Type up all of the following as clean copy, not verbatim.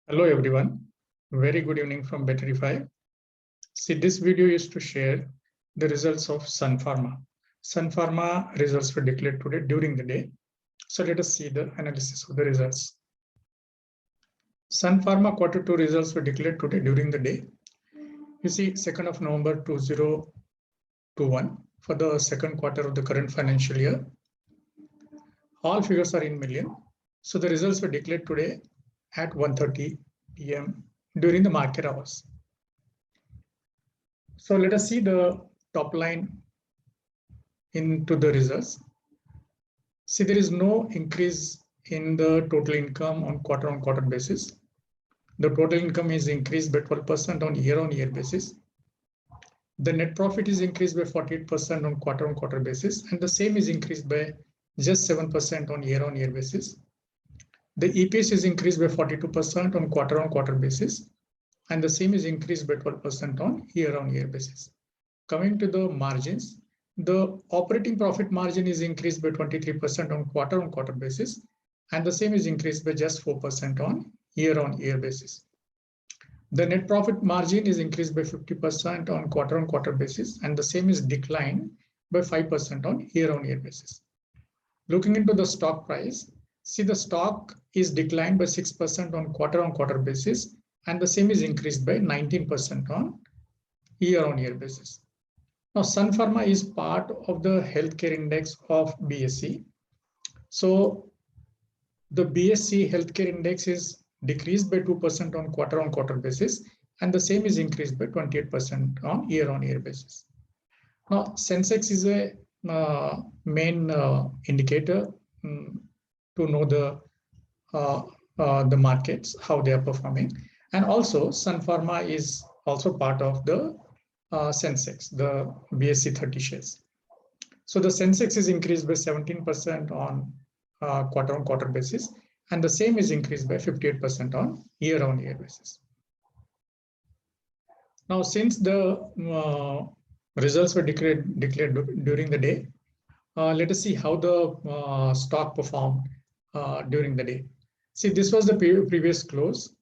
Hello everyone, very good evening from Battery5. See, this video is to share the results of Sun Pharma. Sun Pharma results were declared today during the day. So let us see the analysis of the results. Sun Pharma Q2 results were declared today during the day. You see 2nd of November 2021 for the second quarter of the current financial year. All figures are in million. So the results were declared today at 1:30 p.m. during the market hours. So let us see the top line into the results. See, there is no increase in the total income on quarter-on-quarter basis. The total income is increased by 12% on year-on-year basis. The net profit is increased by 48% on quarter-on-quarter basis, and the same is increased by just 7% on year-on-year basis. The EPS is increased by 42% on quarter-on-quarter basis, and the same is increased by 12% on year-on-year basis. Coming to the margins, the operating profit margin is increased by 23% on quarter-on-quarter basis, and the same is increased by just 4% on year-on-year basis. The net profit margin is increased by 50% on quarter-on-quarter basis, and the same is declined by 5% on year-on-year basis. Looking into the stock price, see, the stock is declined by 6% on quarter-on-quarter basis, and the same is increased by 19% on year-on-year basis. Now, Sun Pharma is part of the healthcare index of BSE. So the BSE healthcare index is decreased by 2% on quarter-on-quarter basis, and the same is increased by 28% on year-on-year basis. Now, Sensex is a main indicator to know the markets, how they are performing. And also Sun Pharma is also part of the Sensex, the BSE 30 shares. So the Sensex is increased by 17% on quarter-on-quarter basis, and the same is increased by 58% on year-on-year basis. Now, since the results were declared during the day, let us see how the stock performed during the day. See, this was the previous close,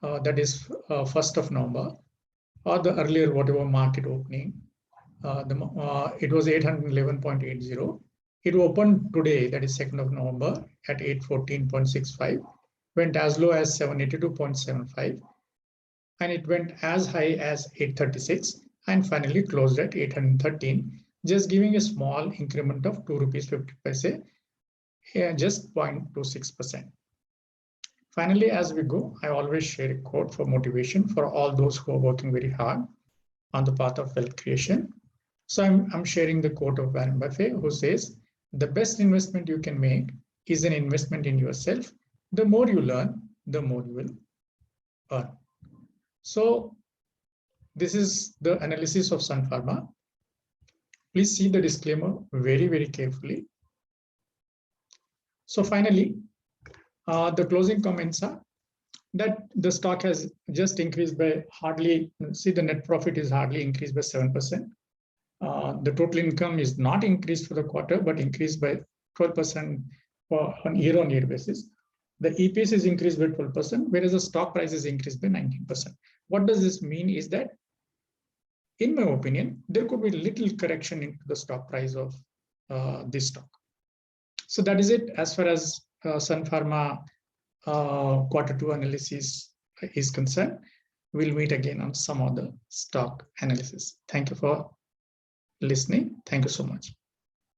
that is 1st of November, or the earlier whatever market opening. It was 811.80. It opened today, that is 2nd of November, at 814.65, went as low as 782.75, and it went as high as 836, and finally closed at 813, just giving a small increment of 2 rupees 50 paise, just 0.26%. Finally, as we go, I always share a quote for motivation for all those who are working very hard on the path of wealth creation. So I'm sharing the quote of Warren Buffett, who says, "The best investment you can make is an investment in yourself. The more you learn, the more you will earn." So this is the analysis of Sun Pharma. Please see the disclaimer very, very carefully. So finally, the closing comments are that the stock has just increased by hardly, see, the net profit is hardly increased by 7%. The total income is not increased for the quarter, but increased by 12% on year-on-year basis. The EPS is increased by 12%, whereas the stock price is increased by 19%. What does this mean is that, in my opinion, there could be little correction into the stock price of this stock. So that is it as far as Sun Pharma Q2 analysis is concerned. We'll meet again on some other stock analysis. Thank you for listening. Thank you so much.